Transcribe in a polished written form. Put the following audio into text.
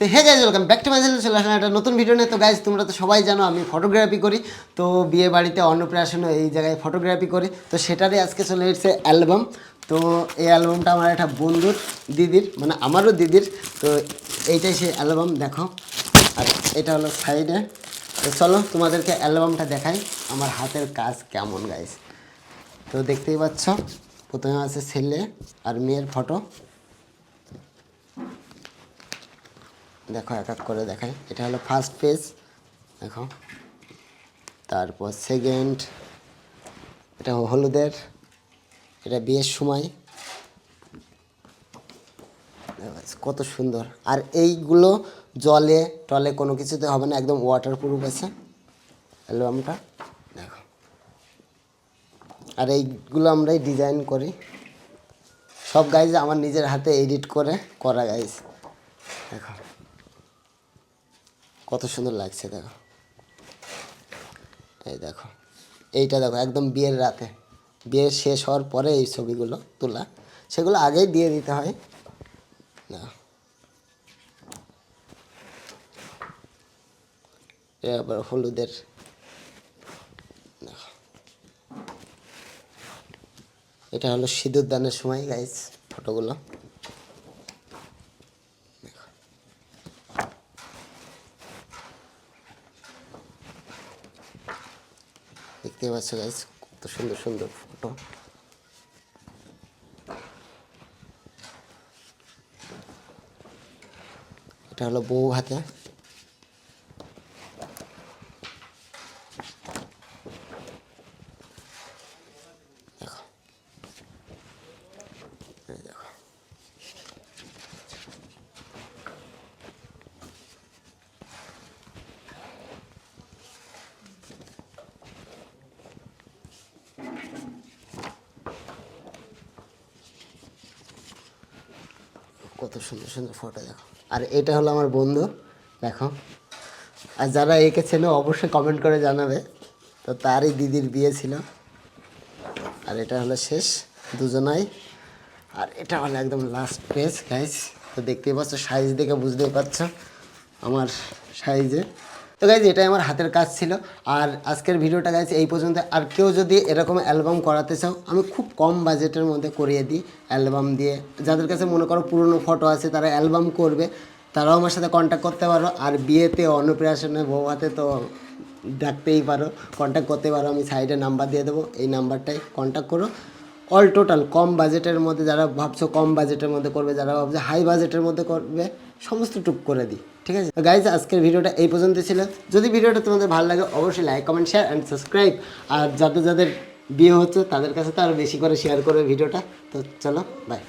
তো hey guys welcome back to my channel. চলে আসলাম একটা নতুন ভিডিও নিয়ে। তো গাইজ তোমরা তো সবাই জানো আমি ফটোগ্রাফি করি, তো বিয়ে বাড়িতে অন্নপ্রাশন এই জায়গায় ফটোগ্রাফি করি, তো সেটারই আজকে চলে এসেছে অ্যালবাম। তো এই অ্যালবামটা আমার একটা বন্ধুর দিদির, মানে আমারও দিদির, তো এইটাই সেই অ্যালবাম দেখো। আর এটা হলো সাইডে। তো চলো তোমাদেরকে অ্যালবামটা দেখাই আমার হাতের কাজ কেমন গাইজ। তো দেখতেই পাচ্ছ প্রথমে আছে ছেলে আর মেয়ের ফটো, দেখো এক এক করে দেখাই। এটা হলো ফার্স্ট পেজ দেখো, তারপর সেকেন্ড, এটা হলুদের, এটা বিয়ের সময়, কত সুন্দর। আর এইগুলো জলে টলে কোনো কিছুতে হবে না, একদম ওয়াটার প্রুফ আছে অ্যালবামটা দেখো। আর এইগুলো আমরাই ডিজাইন করি সব গাইজ, আমার নিজের হাতে এডিট করে করা গাইজ দেখো, কত সুন্দর লাগছে দেখো। এই দেখো এইটা দেখো একদম বিয়ের রাতে, বিয়ে শেষ হওয়ার পরে এই ছবিগুলো তোলা, সেগুলো আগেই দিয়ে দিতে হয় না। আবার হলুদের দেখো, এটা হলো সিঁদুর দানের সময় গাইজ ফটোগুলো দেখো। দেখতে পাচ্ছ গাইজ কত সুন্দর সুন্দর ফটো। এটা হলো বউ হাতে, দেখো এই দেখো। কত সুন্দর সুন্দর ফটো দেখো। আর এটা হলো আমার বন্ধু দেখো। আর যারা একে চেনো অবশ্যই কমেন্ট করে জানাবে। তো তারই দিদির বিয়ে ছিল। আর এটা হলো শেষ দুজনাই। আর এটা হলো একদম লাস্ট পেজ গাইজ। তো দেখতেই পাচ্ছ, সাইজ দেখে বুঝতেই পারছো আমার সাইজে। তো গাইজ এটাই আমার হাতের কাজ ছিল। আর আজকের ভিডিওটা গাইজ এই পর্যন্ত। আর কেউ যদি এরকম অ্যালবাম করাতে চাও, আমি খুব কম বাজেটের মধ্যে করিয়ে দিই অ্যালবাম দিয়ে। যাদের কাছে মনে করো পুরনো ফটো আছে, তারা অ্যালবাম করবে, তারাও আমার সাথে কন্ট্যাক্ট করতে পারো। আর বিয়েতে অন্নপ্রাশনে বউ হাতে তো ডাকতেই পারো, কন্ট্যাক্ট করতে পারো। আমি সাইডে নাম্বার দিয়ে দেবো, এই নাম্বারটাই কন্ট্যাক্ট করো। অল টোটাল কম বাজেটের মধ্যে, যারা ভাবছো কম বাজেটের মধ্যে করবে, যারা ভাবছো হাই বাজেটের মধ্যে করবে, সমস্ত টুক করে দিই, ঠিক আছে গাইজ। আজকের ভিডিওটা এই পর্যন্ত ছিল। যদি ভিডিওটা তোমাদের ভালো লাগে অবশ্যই like comment share and subscribe. আর যাদের যাদের বিয়ে হচ্ছে তাদের কাছে তো আরও বেশি করে শেয়ার করবে ভিডিওটা। তো চলো বাই।